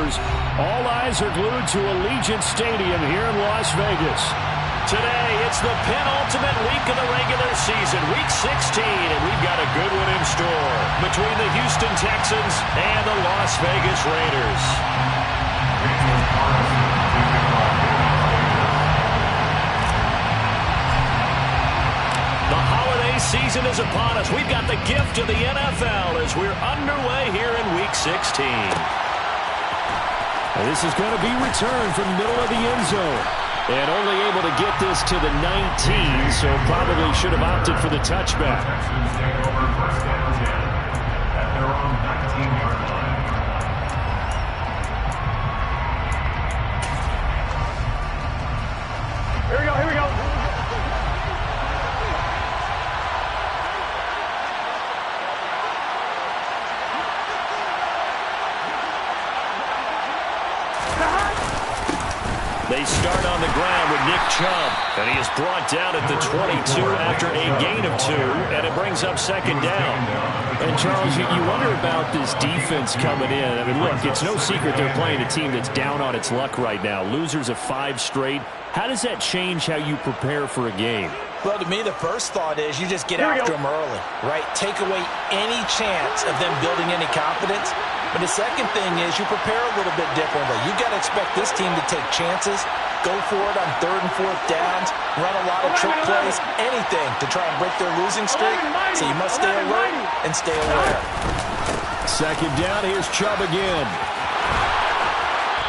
receivers. All eyes are glued to Allegiant Stadium here in Las Vegas. Today, it's the penultimate week of the regular season, Week 16, and we've got a good one in store between the Houston Texans and the Las Vegas Raiders. The holiday season is upon us. We've got the gift of the NFL as we're underway here in Week 16. And this is going to be returned from the middle of the end zone. And only able to get this to the 19, so probably should have opted for the touchback. Texans take over first down 10 at their own 19-yard line. Here we go, here we go. They start on the ground with Nick Chubb, and he is brought down at the 22 after a gain of 2, and it brings up second down. And, Charles, you wonder about this defense coming in. I mean, look, it's no secret they're playing a team that's down on its luck right now. Losers of 5 straight. How does that change how you prepare for a game? Well, to me, the first thought is you just get after them early, right? Take away any chance of them building any confidence. But the second thing is you prepare a little bit differently. You've got to expect this team to take chances, go for it on 3rd and 4th downs, run a lot of trick plays, anything to try and break their losing streak. So you must stay alert and stay aware. Second down, here's Chubb again.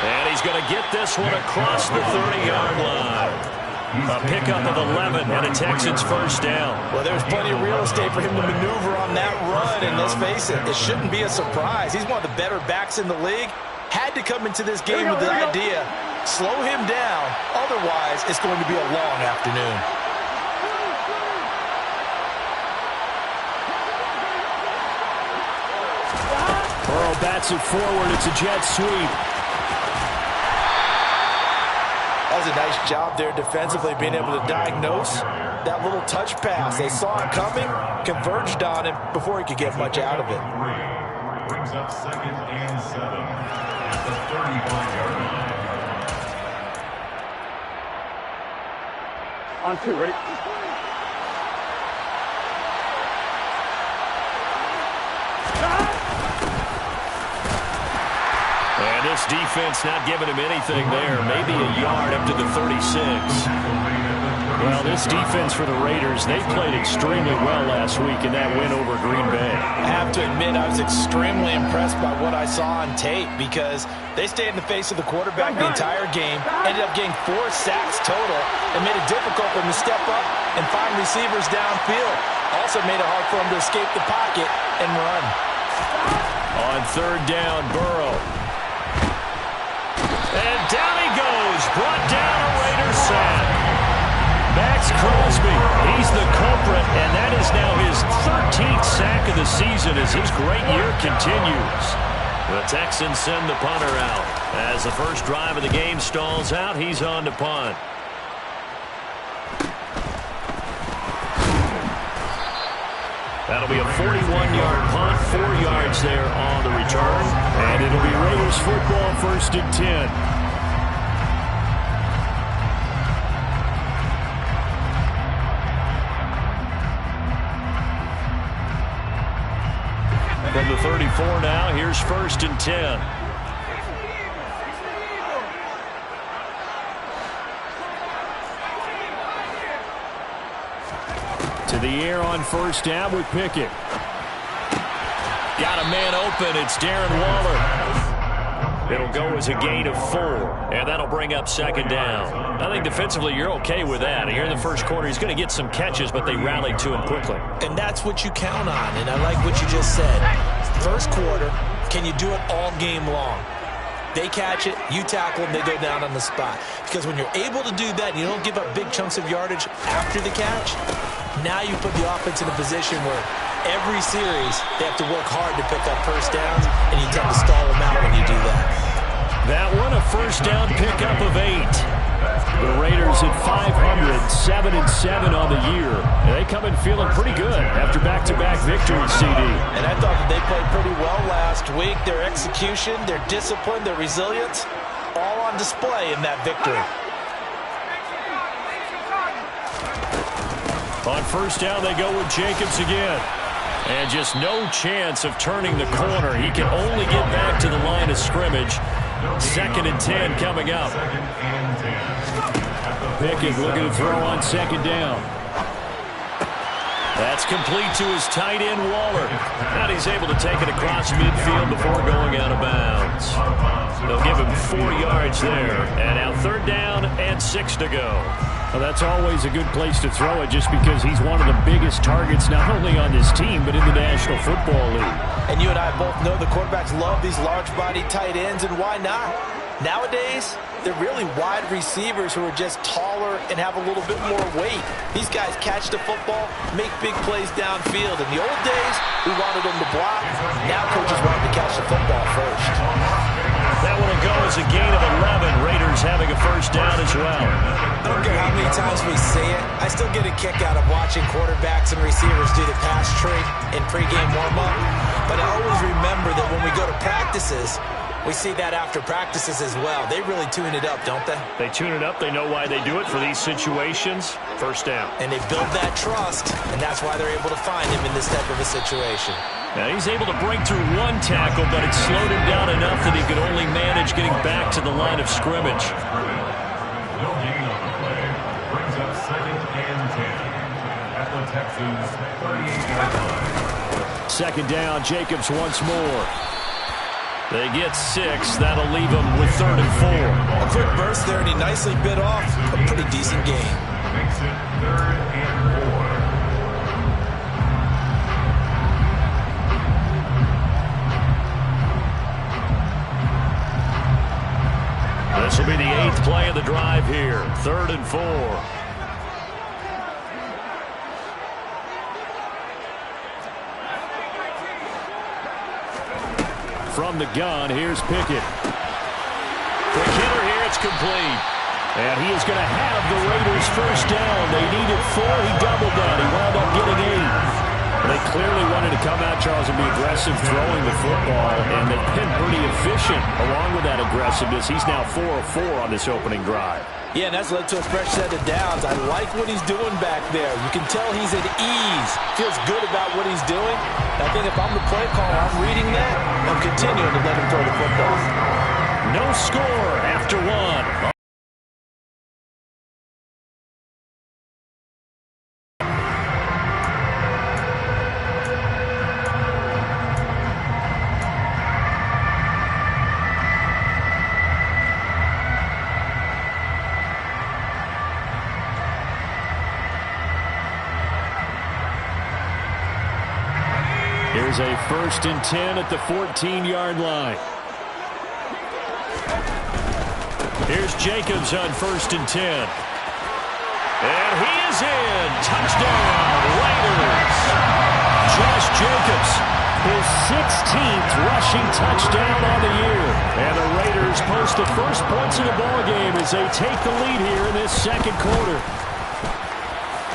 And he's going to get this one across the 30-yard line. A pickup of 11 and a Texans first down. Well, there's plenty of real estate for him to maneuver on that run, and let's face it, it shouldn't be a surprise. He's one of the better backs in the league. Had to come into this game with the idea, slow him down, otherwise it's going to be a long afternoon. Burrow bats it forward. It's a jet sweep. That was a nice job there defensively, being able to diagnose that little touch pass. They saw it coming, converged on it before he could get much out of it. Brings up 2nd and 7 at the 35-yard line. On 2, ready? And this defense not giving him anything there. Maybe a yard up to the 36. Well, this defense for the Raiders, they played extremely well last week in that win over Green Bay. I have to admit, I was extremely impressed by what I saw on tape because they stayed in the face of the quarterback the entire game, ended up getting 4 sacks total, and made it difficult for them to step up and find receivers downfield. Also made it hard for them to escape the pocket and run. On 3rd down, Burrow. And down he goes, brought down a Raiders sack. Max Crosby, he's the culprit, and that is now his 13th sack of the season as his great year continues. The Texans send the punter out. As the first drive of the game stalls out, he's on to punt. That'll be a 41-yard punt, 4 yards there on the return. And it'll be Raiders football, 1st and 10. From the 34 now, here's 1st and 10. To the air on 1st down with Pickett. Got a man open. It's Darren Waller. It'll go as a gain of 4, and that'll bring up 2nd down. I think defensively you're okay with that. Here in the first quarter, he's going to get some catches, but they rallied to him quickly. And that's what you count on, and I like what you just said. First quarter, can you do it all game long? They catch it, you tackle them, they go down on the spot. Because when you're able to do that and you don't give up big chunks of yardage after the catch, now you put the offense in a position where every series they have to work hard to pick up first downs, and you tend to stall them out when you do that. That one, a first down pickup of 8. The Raiders at 500, 7-7 on the year. And they come in feeling pretty good after back-to-back victories, CD. And I thought that they played pretty well last week. Their execution, their discipline, their resilience, all on display in that victory. On first down, they go with Jacobs again. And just no chance of turning the corner. He can only get back to the line of scrimmage. 2nd and 10 coming up. Pickett looking to throw on 2nd down. That's complete to his tight end, Waller. And he's able to take it across midfield before going out of bounds. They'll give him 4 yards there. And now 3rd down and 6 to go. Well, that's always a good place to throw it just because he's one of the biggest targets not only on this team but in the National Football League. And you and I both know the quarterbacks love these large-bodied tight ends, and why not? Nowadays, they're really wide receivers who are just taller and have a little bit more weight. These guys catch the football, make big plays downfield. In the old days, we wanted them to block. Now coaches want them to catch the football first. That one will go as a gain of 11. Raiders having a first down as well. I don't care how many times we say it, I still get a kick out of watching quarterbacks and receivers do the pass trick in pregame warm-up. But I always remember that when we go to practices, we see that after practices as well. They really tune it up, don't they? They tune it up. They know why they do it for these situations. First down. And they build that trust, and that's why they're able to find him in this type of a situation. Now he's able to break through 1 tackle, but it slowed him down enough that he could only manage getting back to the line of scrimmage. No gain on the play. Brings up 2nd and 10 at the Texans' 38-yard line. 2nd down, Jacobs once more. They get 6. That'll leave them with 3rd and 4. A quick burst there, and he nicely bit off a pretty decent gain. Makes it 3rd and 4. This will be the 8th play of the drive here. 3rd and 4. From the gun, here's Pickett. Quick hitter here, it's complete. And he is going to have the Raiders first down. They needed 4. He doubled that. He wound up getting 8. They clearly wanted to come out, Charles, and be aggressive throwing the football, and they've been pretty efficient along with that aggressiveness. He's now 4 of 4 on this opening drive. Yeah, and that's led to a fresh set of downs. I like what he's doing back there. You can tell he's at ease. Feels good about what he's doing. I think if I'm the play caller, I'm reading that. I'm continuing to let him throw the football. No score after 1. Here's a 1st and 10 at the 14-yard line. Here's Jacobs on 1st and 10. And he is in. Touchdown, Raiders. Josh Jacobs, his 16th rushing touchdown on the year. And the Raiders post the first points of the ballgame as they take the lead here in this 2nd quarter.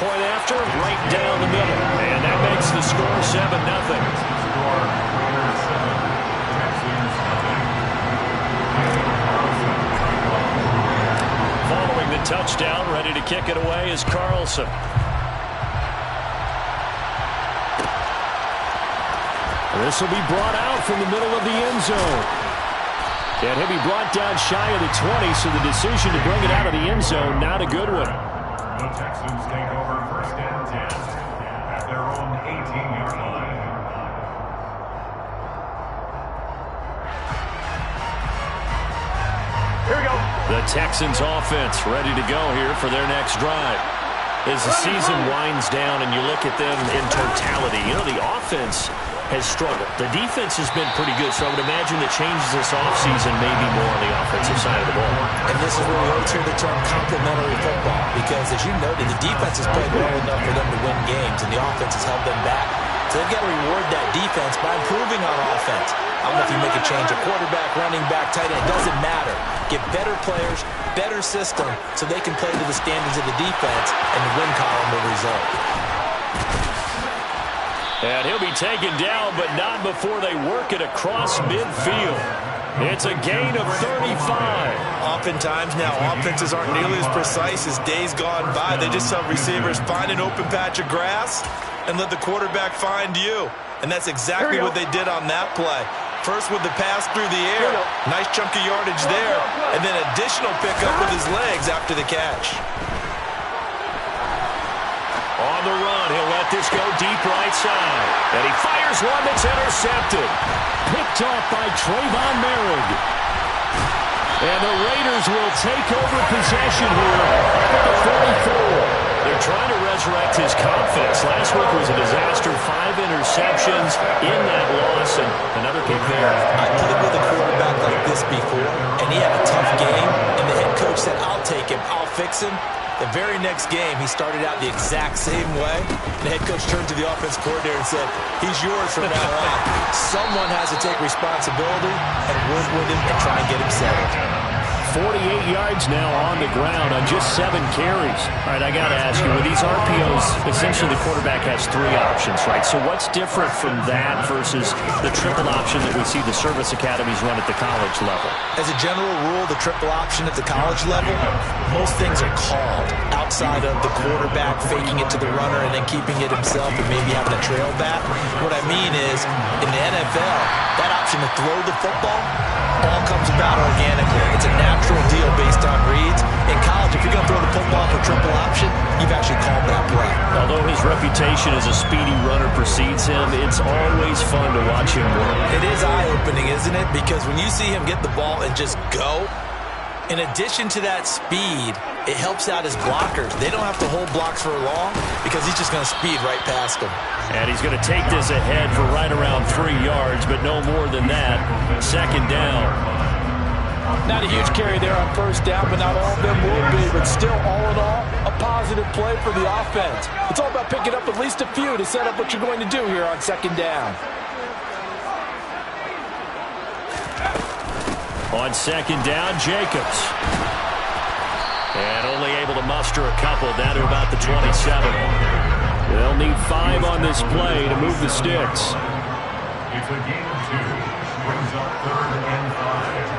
Point after, right down the middle. And that makes the score 7-0. Following the touchdown, ready to kick it away is Carlson. This will be brought out from the middle of the end zone. And he'll be brought down shy of the 20, so the decision to bring it out of the end zone, not a good one. The Texans take over 1st and 10 at their own 18-yard line. Here we go. The Texans offense ready to go here for their next drive. As the season winds down and you look at them in totality, you know, the offense has struggled. The defense has been pretty good, so I would imagine the changes this offseason may be more on the offensive side of the ball. And this is where we always hear the term complementary football, because as you noted, the defense has played well enough for them to win games, and the offense has held them back. So they've got to reward that defense by improving on offense. I don't know if you make a change, a quarterback, running back, tight end, it doesn't matter. get better players, better system, so they can play to the standards of the defense, and the win column will result. And he'll be taken down, but not before they work it across midfield. It's a gain of 35. Oftentimes now, offenses aren't nearly as precise as days gone by. They just tell receivers, find an open patch of grass and let the quarterback find you. And that's exactly what they did on that play. First with the pass through the air. Nice chunk of yardage there. And then additional pickup with his legs after the catch. On the run, he'll let this go deep right side. And he fires one that's intercepted. Picked off by Trayvon Merrick. And the Raiders will take over possession here at the 44. They're trying to resurrect his confidence. Last week was a disaster. 5 interceptions in that loss, and another pick there. I played with a quarterback like this before, and he had a tough game, and the head coach said, I'll take him, I'll fix him. The very next game, he started out the exact same way. The head coach turned to the offense coordinator and said, he's yours from now on. Someone has to take responsibility and work with him and try and get him settled. 48 yards now on the ground on just 7 carries. All right, I got to ask you, with these RPOs, essentially the quarterback has 3 options, right? So what's different from that versus the triple option that we see the service academies run at the college level? As a general rule, the triple option at the college level, most things are called outside of the quarterback faking it to the runner and then keeping it himself and maybe having a trail back. What I mean is, in the NFL, that option to throw the football all comes about organically. It's a natural deal based on reads. In college, if you're going to throw the football for triple option, you've actually called that play. Although his reputation as a speedy runner precedes him, it's always fun to watch him work. It is eye-opening, isn't it? Because when you see him get the ball and just go, in addition to that speed, it helps out his blockers. They don't have to hold blocks for long because he's just going to speed right past them. And he's going to take this ahead for right around 3 yards, but no more than that. 2nd down. Not a huge carry there on 1st down, but not all of them will be. But still, all in all, a positive play for the offense. It's all about picking up at least a few to set up what you're going to do here on 2nd down. On 2nd down, Jacobs. And only able to muster a couple down to about the 27. They'll need 5 on this play to move the sticks. It's a gain of 2. Brings up 3rd and 5.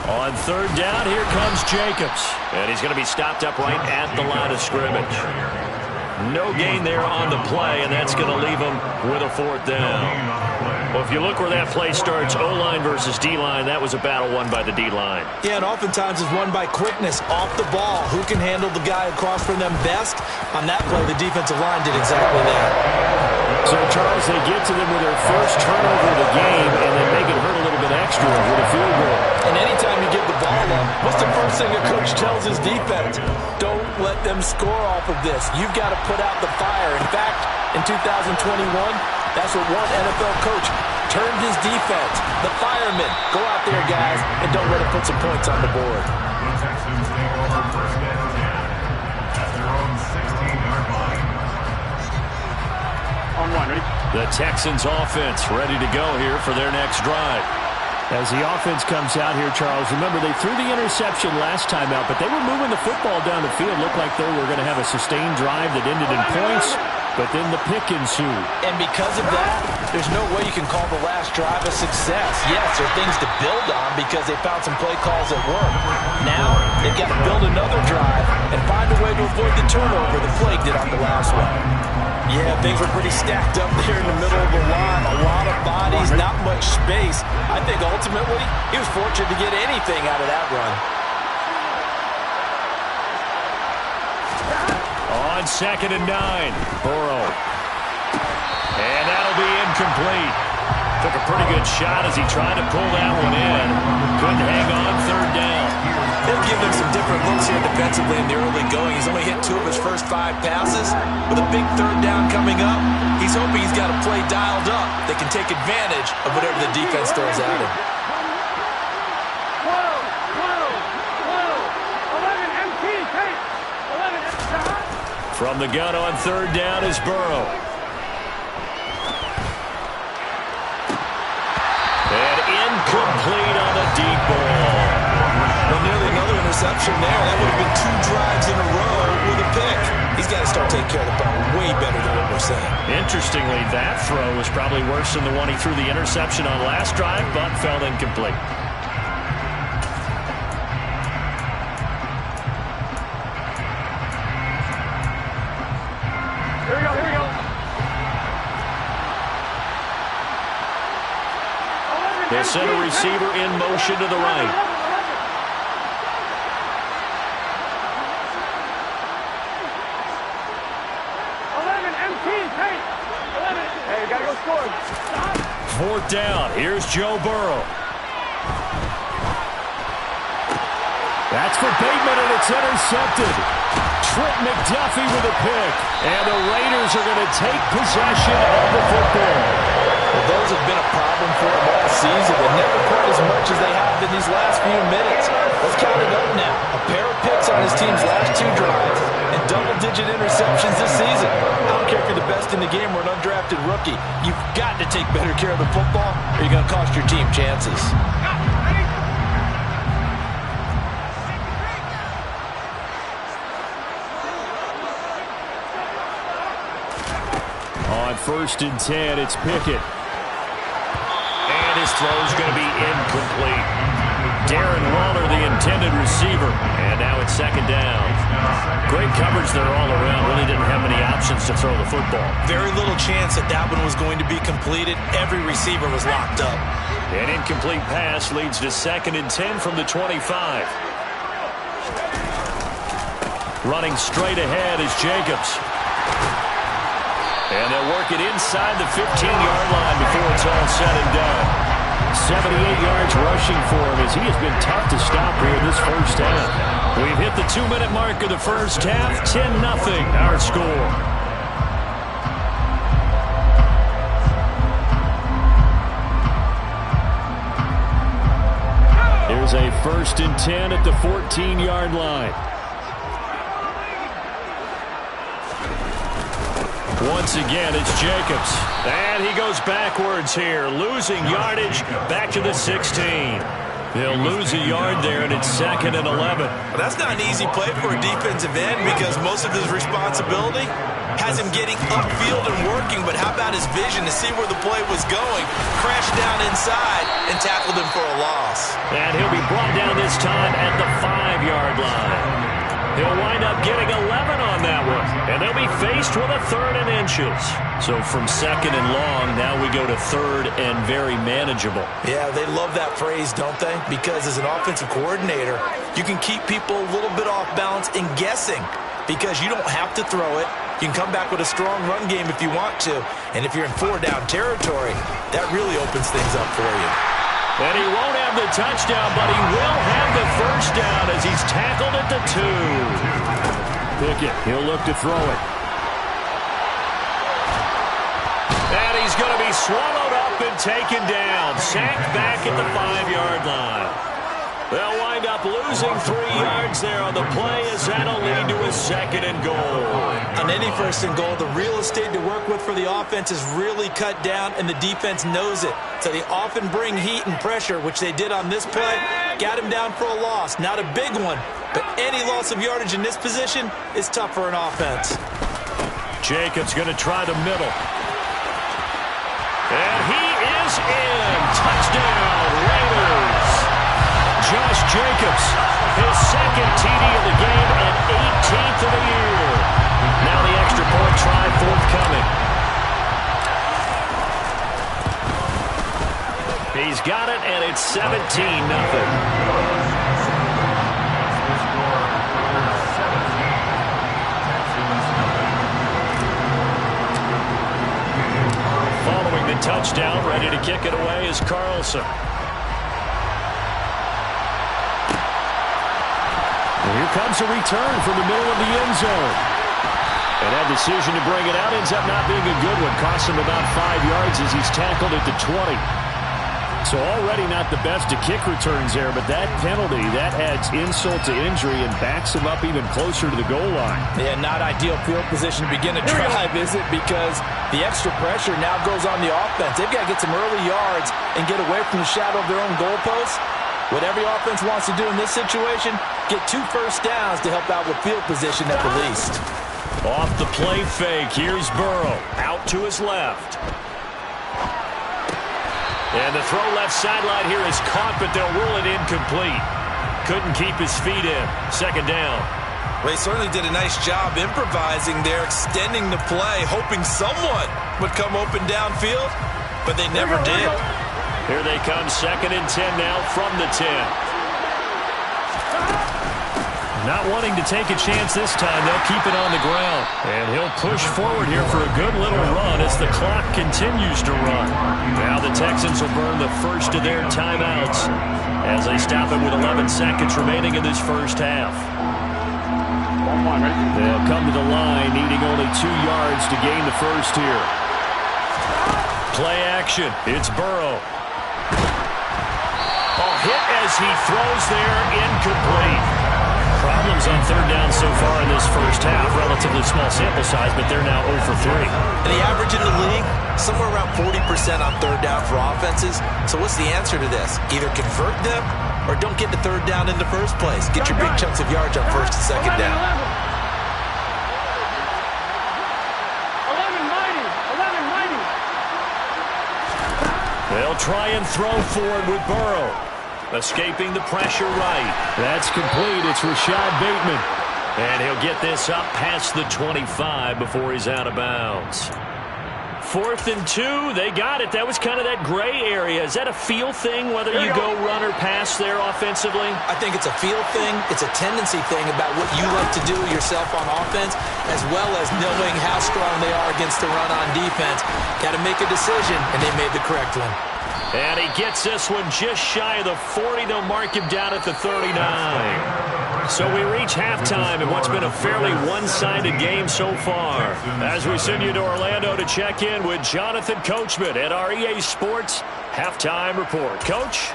On 3rd down, here comes Jacobs. And he's going to be stopped up right at the line of scrimmage. No gain there on the play, and that's going to leave him with a 4th down. Well, if you look where that play starts, O-line versus D-line, that was a battle won by the D-line. Yeah, and oftentimes it's won by quickness off the ball. Who can handle the guy across from them best? On that play, the defensive line did exactly that. So, Charles, they get to them with their first turnover of the game and then make it hurt a little bit extra with a field goal. And anytime you give the ball up, what's the first thing a coach tells his defense? Don't let them score off of this. You've got to put out the fire. In fact, in 2021, that's what one NFL coach termed his defense. The firemen. Go out there, guys, and don't let them put some points on the board. The Texans take over 1st and 10 at their own 16-yard line. On 1, ready? The Texans offense ready to go here for their next drive. As the offense comes out here, Charles, remember they threw the interception last time out, but they were moving the football down the field. Looked like they were going to have a sustained drive that ended in points, but then the pick ensued. And because of that, there's no way you can call the last drive a success. Yes, there are things to build on because they found some play calls that work. Now, they've got to build another drive and find a way to avoid the turnover the Plague did on the last one. Yeah, things were pretty stacked up there in the middle of the line. A lot of bodies, not much space. I think ultimately he was fortunate to get anything out of that run. On 2nd and 9, Burrow. And that'll be incomplete. Took a pretty good shot as he tried to pull that one in. Couldn't hang on 3rd down. They'll give him some different looks here defensively in the early going. He's only hit 2 of his first 5 passes. With a big 3rd down coming up, he's hoping he's got a play dialed up that can take advantage of whatever the defense throws at him. From the gun on 3rd down is Burrow. interception there. That would have been 2 drives in a row with a pick. He's got to start taking care of the ball way better than what we're saying. Interestingly, that throw was probably worse than the one he threw the interception on last drive, but fell incomplete. Here we go. They send a receiver in motion to the right. Hey, you gotta go score. 4th down. Here's Joe Burrow. That's for Bateman, and it's intercepted. Trent McDuffie with a pick. And the Raiders are going to take possession of the football. Well, those have been a problem for them all season, but never quite as much as they have in these last few minutes. Let's count it up now. A pair of picks on his team's last 2 drives and double-digit interceptions this season. I don't care if you're the best in the game or an undrafted rookie. You've got to take better care of the football or you're going to cost your team chances. On 1st and 10, it's Pickett. And his throw's going to be incomplete. Darren Waller, the intended receiver. And now it's 2nd down. Great coverage there all around. Really didn't have many options to throw the football. Very little chance that that one was going to be completed. Every receiver was locked up. An incomplete pass leads to 2nd and 10 from the 25. Running straight ahead is Jacobs. And they'll work it inside the 15-yard line before it's all said and done. 78 yards rushing for him as he has been tough to stop here in this first half. We've hit the 2-minute mark of the first half. 10-0 our score. Here's a 1st and 10 at the 14-yard line. Once again, it's Jacobs. And he goes backwards here, losing yardage back to the 16. They'll lose a yard there, and it's 2nd and 11. Well, that's not an easy play for a defensive end because most of his responsibility has him getting upfield and working, but how about his vision to see where the play was going, crashed down inside, and tackled him for a loss. And he'll be brought down this time at the 5-yard line. He'll wind up getting 11 on that one, and they'll be faced with a 3rd and inches. So from 2nd and long, now we go to 3rd and very manageable. Yeah, they love that phrase, don't they? Because as an offensive coordinator, you can keep people a little bit off balance and guessing because you don't have to throw it. You can come back with a strong run game if you want to. And if you're in 4-down territory, that really opens things up for you. And he won't have the touchdown, but he will have the 1st down as he's tackled at the 2. Pickett, he'll look to throw it. And he's going to be swallowed up and taken down. Sacked back at the 5-yard line. They'll wind up losing 3 yards there on the play as that'll lead to a 2nd and goal. On any 1st and goal, the real estate to work with for the offense is really cut down, and the defense knows it. So they often bring heat and pressure, which they did on this play. Got him down for a loss. Not a big one, but any loss of yardage in this position is tough for an offense. Jacobs going to try the middle. And he is in. Touchdown, Raiders. Josh Jacobs, his 2nd TD of the game and 18th of the year. Now the extra point try forthcoming. He's got it, and it's 17-0. Following the touchdown, ready to kick it away is Carlson. Here comes a return from the middle of the end zone. And that decision to bring it out ends up not being a good one. Costs him about 5 yards as he's tackled at the 20. So already not the best of kick returns there, but that penalty, that adds insult to injury and backs him up even closer to the goal line. Yeah, not ideal field position to begin a drive, is it? Because the extra pressure now goes on the offense. They've got to get some early yards and get away from the shadow of their own goalposts. What every offense wants to do in this situation, get 2 first downs to help out with field position at the least. Off the play fake, here's Burrow. Out to his left. And the throw left sideline here is caught, but they'll rule it incomplete. Couldn't keep his feet in. Second down. Well, he certainly did a nice job improvising there, extending the play, hoping someone would come open downfield, but they never did. Here they come, 2nd and 10 now from the 10. Not wanting to take a chance this time, they'll keep it on the ground. And he'll push forward here for a good little run as the clock continues to run. Now the Texans will burn the first of their timeouts as they stop it with 11 seconds remaining in this first half. They'll come to the line, needing only 2 yards to gain the first here. Play action. It's Burrow. Hit as he throws there, incomplete. Problems on 3rd down so far in this first half. Relatively small sample size, but they're now 0 for 3. And the average in the league, somewhere around 40% on 3rd down for offenses. So what's the answer to this? Either convert them or don't get the 3rd down in the first place. Get your big chunks of yards on 1st and 2nd down. 11-90. They'll try and throw forward with Burrow. Escaping the pressure right. That's complete. It's Rashad Bateman. And he'll get this up past the 25 before he's out of bounds. 4th and 2. They got it. That was kind of that gray area. Is that a feel thing, whether you go run or pass there offensively? I think it's a feel thing. It's a tendency thing about what you like to do yourself on offense, as well as knowing how strong they are against the run on defense. Got to make a decision, and they made the correct one. And he gets this one just shy of the 40. They'll mark him down at the 39. So we reach halftime in what's been a fairly one-sided game so far. As we send you to Orlando to check in with Jonathan Coachman at our EA Sports Halftime Report. Coach?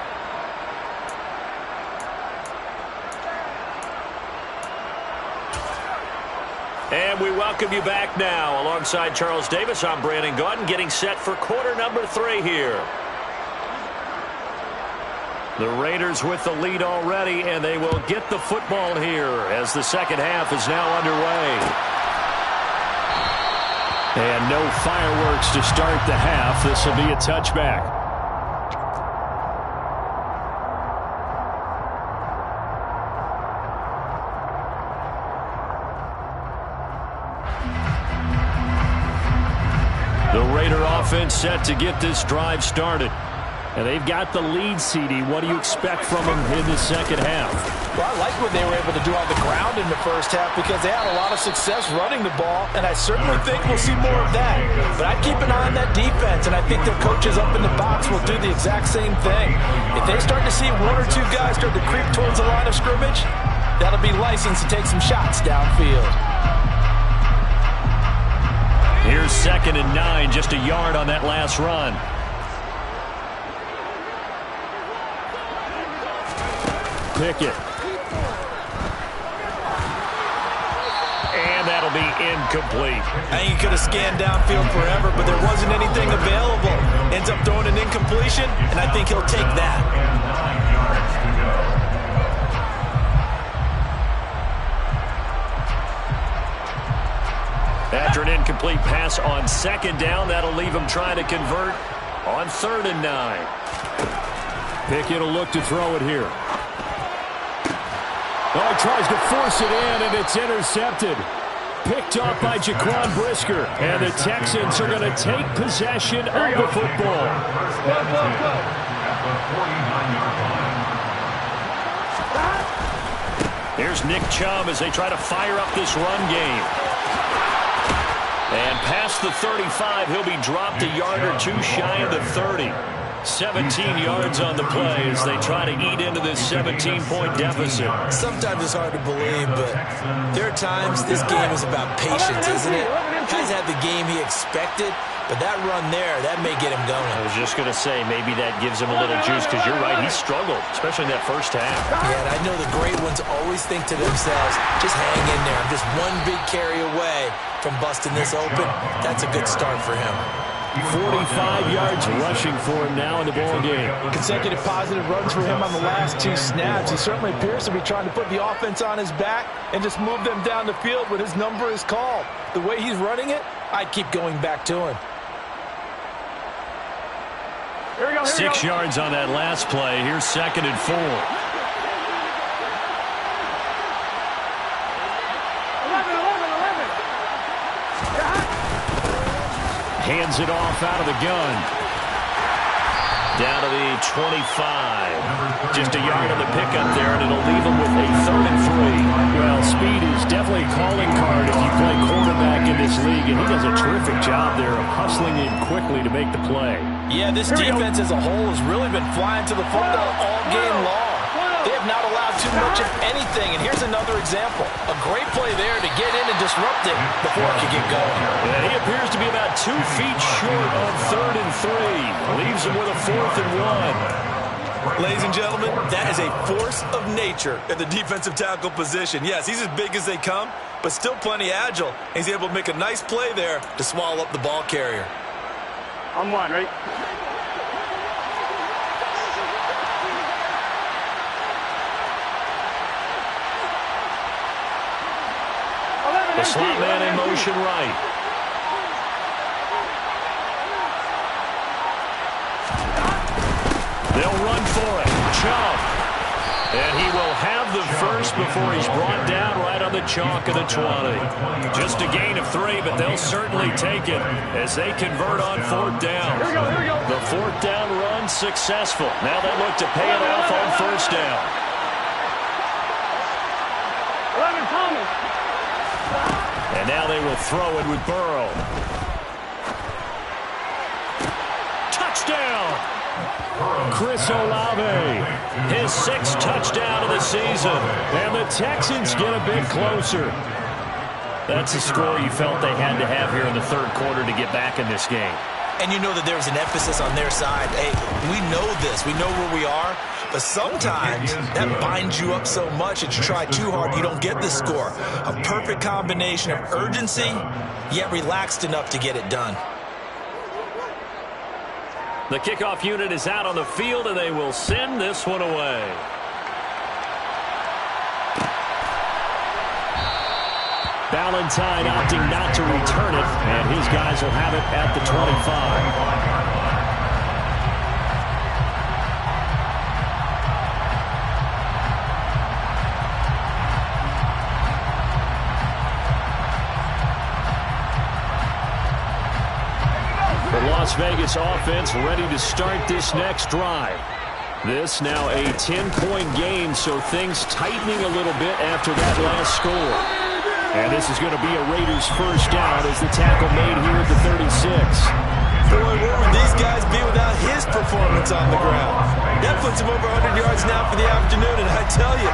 And we welcome you back now. Alongside Charles Davis, I'm Brandon Gaudin, getting set for quarter number 3 here. The Raiders with the lead already, and they will get the football here as the second half is now underway. And no fireworks to start the half. This will be a touchback. The Raider offense set to get this drive started. And they've got the lead, CD. What do you expect from them in the second half? Well, I like what they were able to do on the ground in the first half because they had a lot of success running the ball, and I certainly think we'll see more of that. But I'd keep an eye on that defense, and I think their coaches up in the box will do the exact same thing. If they start to see 1 or 2 guys start to creep towards the line of scrimmage, that'll be licensed to take some shots downfield. Here's 2nd and 9, just a yard on that last run. Pickett. And that'll be incomplete. I think he could have scanned downfield forever, but there wasn't anything available. Ends up throwing an incompletion, and I think he'll take that. After an incomplete pass on 2nd down, that'll leave him trying to convert on 3rd and 9. Pickett will look to throw it here. Oh, tries to force it in, and it's intercepted. Picked off by Jaquan Brisker. And the Texans are going to take possession of the football. Here's Nick Chubb as they try to fire up this run game. And past the 35, he'll be dropped a yard or 2 shy of the 30. 17 yards on the play as they try to eat into this 17-point deficit. Sometimes it's hard to believe, but there are times this game is about patience, isn't it? Hasn't had the game he expected, but that run there, that may get him going. I was just going to say, maybe that gives him a little juice, because you're right, he struggled, especially in that first half. Yeah, and I know the great ones always think to themselves, just hang in there. I'm just one big carry away from busting this open. That's a good start for him. 45 yards rushing for him now in the ball game. Consecutive positive runs for him on the last 2 snaps. He certainly appears to be trying to put the offense on his back and just move them down the field when his number is called. The way he's running it, I'd keep going back to him. 6 yards on that last play. Here's 2nd and 4. Hands it off out of the gun. Down to the 25. Just a yard on the pickup there, and it'll leave him with a 3rd and 3. Well, speed is definitely a calling card if you play quarterback in this league, and he does a terrific job there of hustling in quickly to make the play. Yeah, this defense as a whole has really been flying to the football all game long. They have not allowed too much of anything, and here's another example. A great play there to get in and disrupt it before it could get going. And he appears to be about 2 feet short on 3rd and 3. Leaves him with a 4th and 1. Ladies and gentlemen, that is a force of nature at the defensive tackle position. Yes, he's as big as they come, but still plenty agile. He's able to make a nice play there to swallow up the ball carrier. On 1, right? The slot man in motion right. They'll run for it. Chubb. And he will have the first before he's brought down right on the chalk of the 20. Just a gain of 3, but they'll certainly take it as they convert on 4th down. The 4th down run successful. Now they look to pay it off on 1st down. 11, Thomas. And now they will throw it with Burrow. Touchdown! Chris Olave, his 6th touchdown of the season. And the Texans get a bit closer. That's a score you felt they had to have here in the 3rd quarter to get back in this game. And you know that there's an emphasis on their side. Hey, we know this. We know where we are. But sometimes that binds you up so much that you try too hard, you don't get the score. A perfect combination of urgency, yet relaxed enough to get it done. The kickoff unit is out on the field, and they will send this one away. Valentine opting not to return it, and his guys will have it at the 25. Las Vegas offense ready to start this next drive. This now a 10-point game, so things tightening a little bit after that last score. And this is going to be a Raiders 1st down as the tackle made here at the 36. Boy, where would these guys be without his performance on the ground? That puts him over 100 yards now for the afternoon, and I tell you,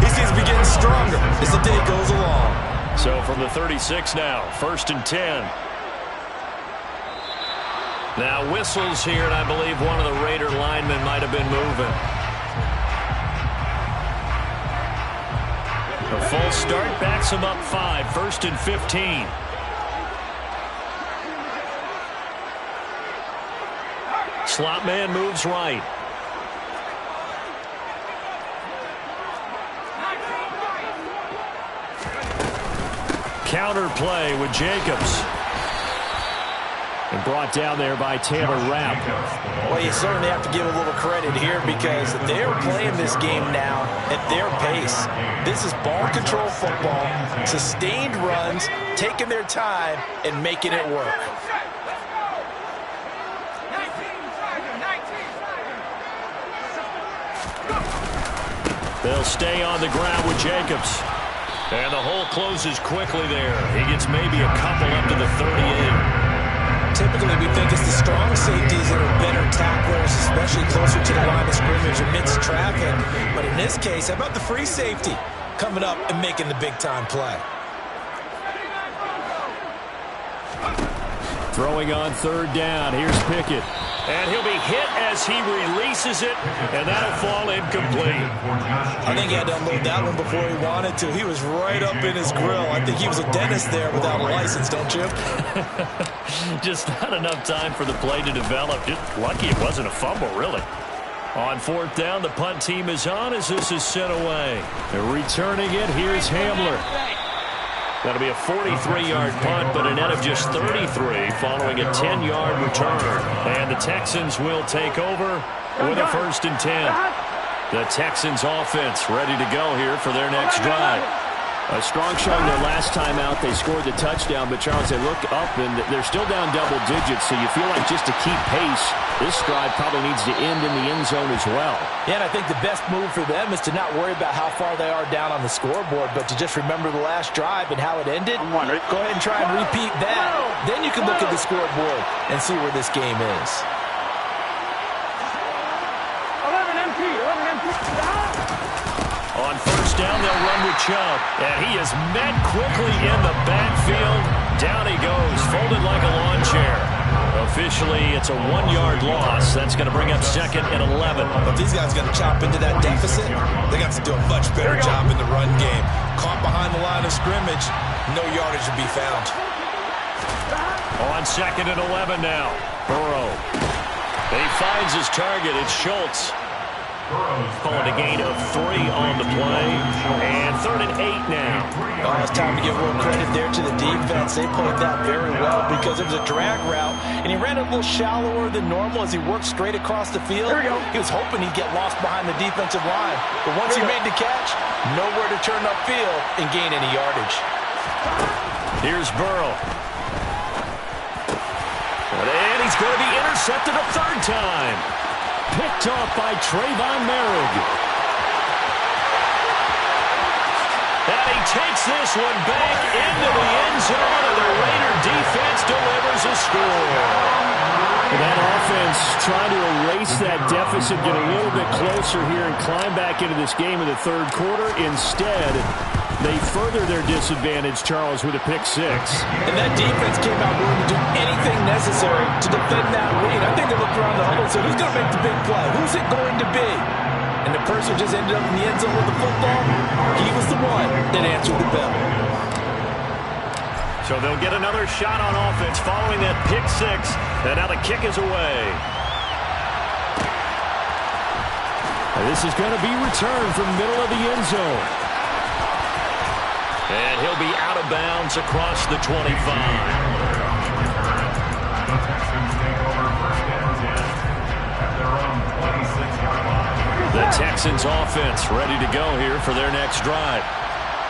he seems to be getting stronger as the day goes along. So from the 36 now, 1st and 10. Now whistles here, and I believe one of the Raider linemen might have been moving. A full start backs him up 5, 1st and 15. Slot man moves right. Counter play with Jacobs. And brought down there by Taylor Rapp. Well, you certainly have to give a little credit here because they're playing this game now at their pace. This is ball control football, sustained runs, taking their time, and making it work. They'll stay on the ground with Jacobs. And the hole closes quickly there. He gets maybe a couple up to the 38. Typically, we think it's the strong safeties that are better tacklers, especially closer to the line of scrimmage amidst traffic. But in this case, how about the free safety coming up and making the big-time play? Throwing on 3rd down. Here's Pickett. And he'll be hit as he releases it, and that'll fall incomplete. I think he had to unload that one before he wanted to. He was right up in his grill. I think he was a dentist there without a license, don't you? Just not enough time for the play to develop. Just lucky it wasn't a fumble, really. On fourth down, the punt team is on as this is sent away. They're returning it. Here's Hamler. That'll be a 43-yard punt, but a net of just 33 following a 10-yard return. And the Texans will take over with a 1st and 10. The Texans offense ready to go here for their next drive. A strong showing their last time out. They scored the touchdown, but Charles, they look up and they're still down double digits, so you feel like just to keep pace, this drive probably needs to end in the end zone as well. Yeah, and I think the best move for them is to not worry about how far they are down on the scoreboard, but to just remember the last drive and how it ended. Go ahead and try and repeat that. Then you can look at the scoreboard and see where this game is. 11 empty. On first down, they'll run with Chubb. And he is met quickly in the backfield. Down he goes, folded like a lawn chair. Officially, it's a 1-yard loss. That's going to bring up 2nd and 11. If these guys are going to chop into that deficit, they got to do a much better job in the run game. Caught behind the line of scrimmage, no yardage to be found. On 2nd and 11 now. Burrow. He finds his target. It's Schultz. Calling a gain of 3 on the play. And 3rd and 8 now. Oh, it's time to give a little credit there to the defense. They played that very well because it was a drag route, and he ran a little shallower than normal as he worked straight across the field. He was hoping he'd get lost behind the defensive line. But once he made the catch, nowhere to turn upfield and gain any yardage. Here's Burrow. And he's going to be intercepted a 3rd time. Picked off by Trayvon Merrick. And he takes this one back into the end zone, and the Raider defense delivers a score. That offense trying to erase that deficit, get a little bit closer here and climb back into this game in the 3rd quarter. Instead, they further their disadvantage, Charles, with a pick 6. And that defense came out willing to do anything necessary to defend that lead. I think they looked around the huddle and said, who's going to make the big play? Who's it going to be? And the person just ended up in the end zone with the football. He was the one that answered the bell. So they'll get another shot on offense following that pick 6. And now the kick is away. And this is going to be returned from middle of the end zone. And he'll be out of bounds across the 25. The Texans take over 1st and 10 at their own 26-yard line. The Texans offense ready to go here for their next drive.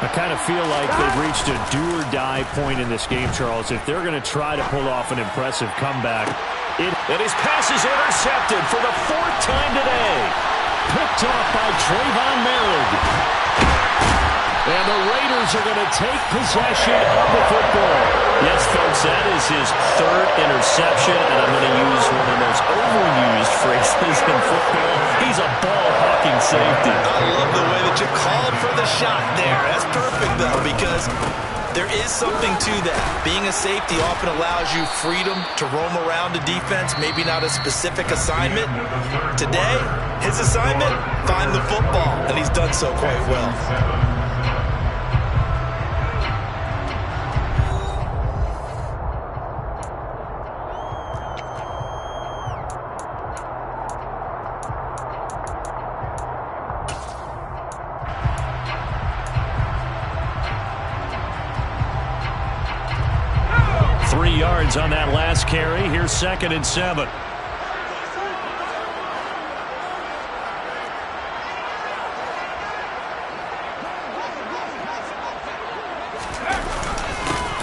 I kind of feel like they've reached a do-or-die point in this game, Charles. If they're going to try to pull off an impressive comeback. And his pass is intercepted for the 4th time today. Picked off by Trayvon Merrick. And the Raiders are going to take possession of the football. Yes, folks, that is his 3rd interception, and I'm going to use one of the most overused phrases in football. He's a ball-hawking safety. I love the way that you called for the shot there. That's perfect, though, because there is something to that. Being a safety often allows you freedom to roam around the defense, maybe not a specific assignment. Today, his assignment, find the football, and he's done so quite well. 3 yards on that last carry. Here's 2nd and 7.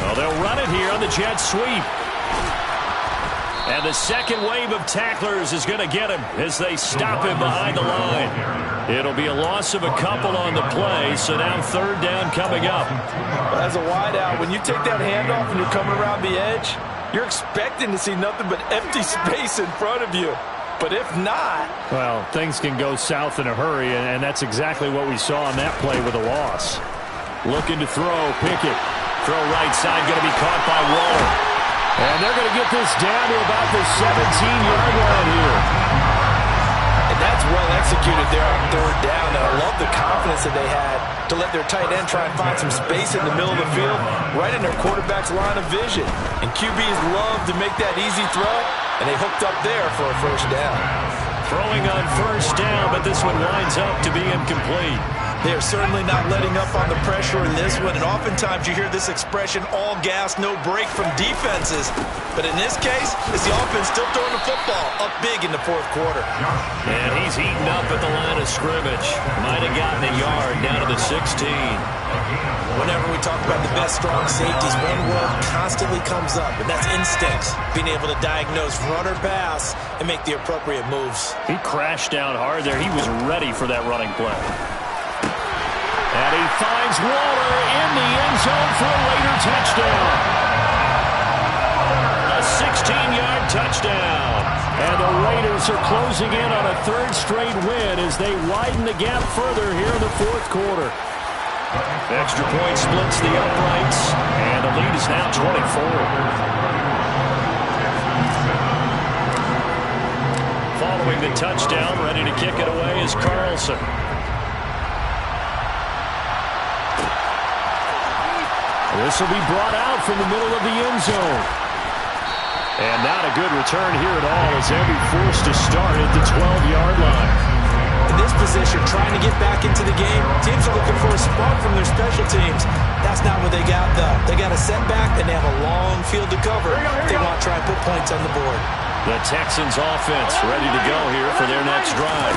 Well, they'll run it here on the jet sweep. And the second wave of tacklers is going to get him as they stop him behind the line. It'll be a loss of a couple on the play, so now 3rd down coming up. As a wideout, when you take that handoff and you're coming around the edge, you're expecting to see nothing but empty space in front of you. But if not... Well, things can go south in a hurry, and that's exactly what we saw on that play with a loss. Looking to throw, Pickett. Throw right side, going to be caught by Waller. And they're going to get this down to about the 17-yard line here. And that's well executed there on third down. And I love the confidence that they had to let their tight end try and find some space in the middle of the field, right in their quarterback's line of vision. And QBs love to make that easy throw, and they hooked up there for a first down. Throwing on first down, but this one winds up to be incomplete. They are certainly not letting up on the pressure in this one, and oftentimes you hear this expression, all gas, no break from defenses. But in this case, it's the offense still throwing the football up big in the fourth quarter. And he's eaten up at the line of scrimmage. Might have gotten a yard down to the 16. Whenever we talk about the best strong safeties, one word constantly comes up, and that's instincts. Being able to diagnose run or pass and make the appropriate moves. He crashed down hard there. He was ready for that running play. And he finds Waller in the end zone for a later touchdown. A 16-yard touchdown. And the Raiders are closing in on a third straight win as they widen the gap further here in the fourth quarter. Extra point splits the uprights, and the lead is now 24. Following the touchdown, ready to kick it away is Carlson. This will be brought out from the middle of the end zone. And not a good return here at all as they'll be forced to start at the 12-yard line. In this position, trying to get back into the game, teams are looking for a spark from their special teams. That's not what they got, though. They got a setback, and they have a long field to cover if they want to try and put points on the board. The Texans offense ready to go here for their next drive.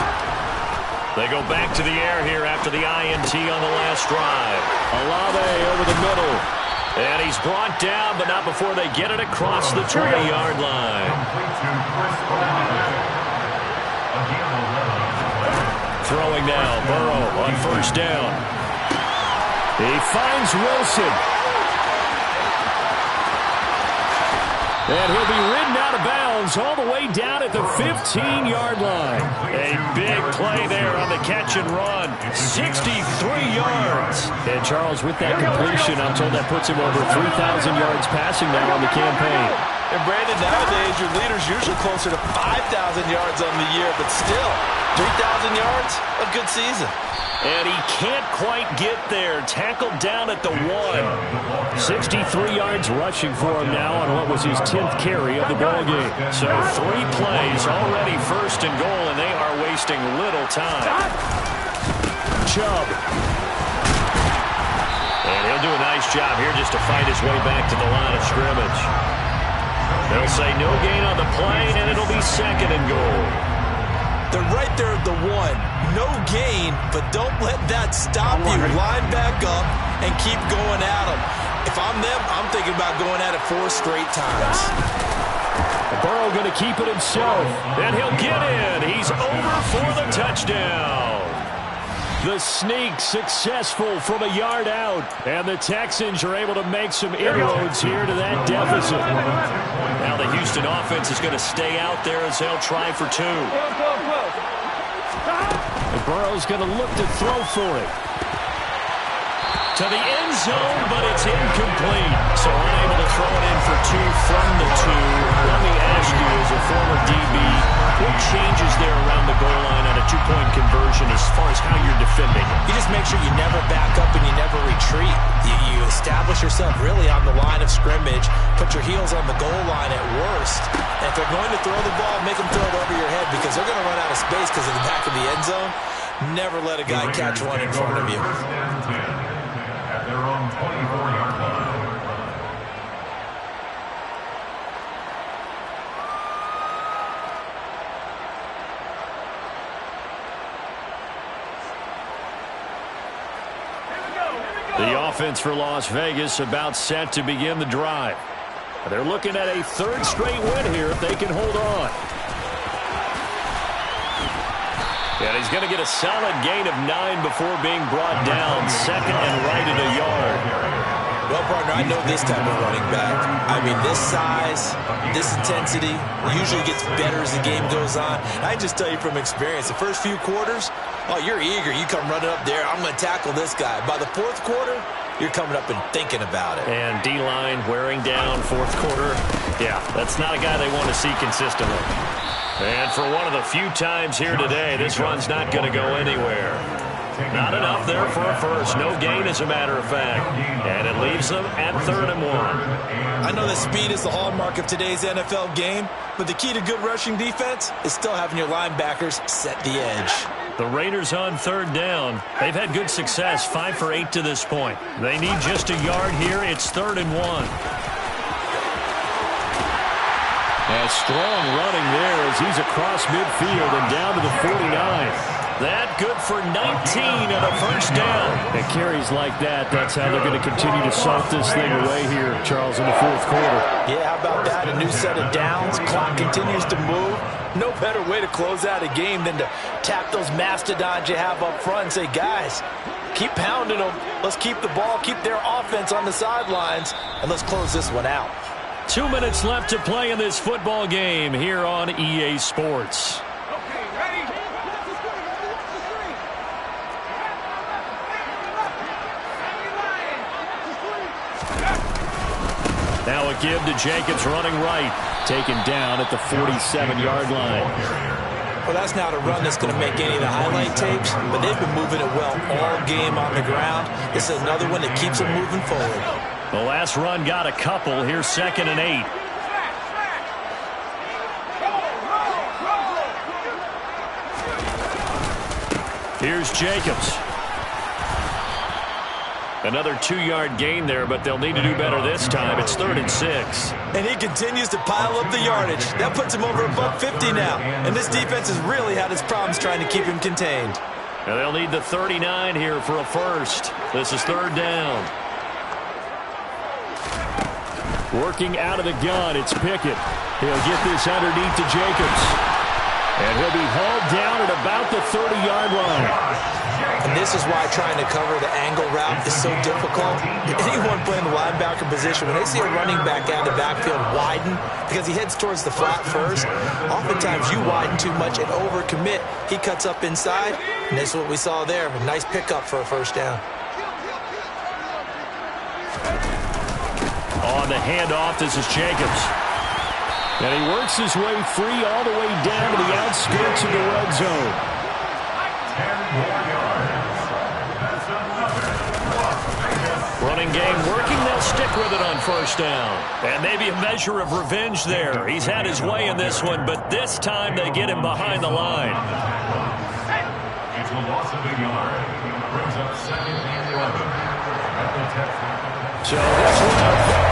They go back to the air here after the INT on the last drive. Olave over the middle. And he's brought down, but not before they get it across the 20-yard line. Throwing now, Burrow on first down. He finds Wilson. And he'll be ridden out of bounds all the way down at the 15-yard line. A big play there on the catch and run. 63 yards. And Charles, with that completion, I'm told that puts him over 3,000 yards passing now on the campaign. And Brandon, nowadays, your leader's usually closer to 5,000 yards on the year, but still, 3,000 yards, a good season. And he can't quite get there. Tackled down at the 1. 63 yards rushing for him now on what was his 10th carry of the ball game. So 3 plays already first and goal, and they are wasting little time. Chubb. And he'll do a nice job here just to fight his way back to the line of scrimmage. They'll say no gain on the play, and it'll be second and goal. They're right there at the 1. No gain, but don't let that stop you. Line back up and keep going at them. If I'm them, I'm thinking about going at it 4 straight times. Burrow going to keep it himself. And he'll get in. He's over for the touchdown. The sneak successful from a yard out. And the Texans are able to make some inroads here to that deficit. Now the Houston offense is going to stay out there as they'll try for 2. And Burrow's going to look to throw for it. To the end zone, but it's incomplete. So unable to throw it in for 2 from the 2. Let me ask you, as a former DB, what changes there around the goal line on a 2-point conversion as far as how you're defending? You just make sure you never back up and you never retreat. You establish yourself really on the line of scrimmage, put your heels on the goal line at worst. And if they're going to throw the ball, make them throw it over your head because they're going to run out of space because of the back of the end zone. Never let a guy catch one in front of you. At their own 24-yard line. The offense for Las Vegas about set to begin the drive. They're looking at a 3rd straight win here if they can hold on. And he's going to get a solid gain of 9 before being brought down. Second and right at a yard. Well, partner, I know this type of running back. I mean, this size, this intensity usually gets better as the game goes on. I just tell you from experience, the first few quarters, oh, you're eager. You come running up there. I'm going to tackle this guy. By the 4th quarter, you're coming up and thinking about it. And D-line wearing down fourth quarter. Yeah, that's not a guy they want to see consistently. And for one of the few times here today, this run's not going to go anywhere. Not enough there for a first. No gain, as a matter of fact. And it leaves them at 3rd and 1. I know that speed is the hallmark of today's NFL game, but the key to good rushing defense is still having your linebackers set the edge. The Raiders on 3rd down. They've had good success, 5 for 8 to this point. They need just a yard here. It's 3rd and 1. A strong running there as he's across midfield and down to the 49. That good for 19 and a first down. And carries like that, that's how they're going to continue to salt this thing away here, Charles, in the fourth quarter. Yeah, how about that? A new set of downs. Clock continues to move. No better way to close out a game than to tap those mastodons you have up front and say, guys, keep pounding them. Let's keep the ball, keep their offense on the sidelines, and let's close this one out. 2 minutes left to play in this football game here on EA Sports. Now a give to Jacobs running right. Taken down at the 47-yard line. Well, that's not a run that's going to make any of the highlight tapes, but they've been moving it well all game on the ground. This is another one that keeps them moving forward. The last run got a couple. Here's 2nd and 8. Here's Jacobs. Another 2-yard gain there, but they'll need to do better this time. It's 3rd and 6. And he continues to pile up the yardage. That puts him over above 50 now. And this defense has really had its problems trying to keep him contained. And they'll need the 39 here for a first. This is 3rd down. Working out of the gun, it's Pickett. He'll get this underneath to Jacobs. And he'll be hauled down at about the 30-yard line. And this is why trying to cover the angle route is so difficult. Anyone playing the linebacker position, when they see a running back out of the backfield widen, because he heads towards the flat first, oftentimes you widen too much and overcommit. He cuts up inside, and that's what we saw there. A nice pickup for a first down. On the handoff, this is Jacobs. And he works his way free all the way down to the outskirts of the red zone. 10 more yards. That's another. Running game working. They'll stick with it on first down. And maybe a measure of revenge there. He's had his way in this one, but this time they get him behind the line. It's a loss of a yard. Brings up 2nd and 11. At the Texans. So this one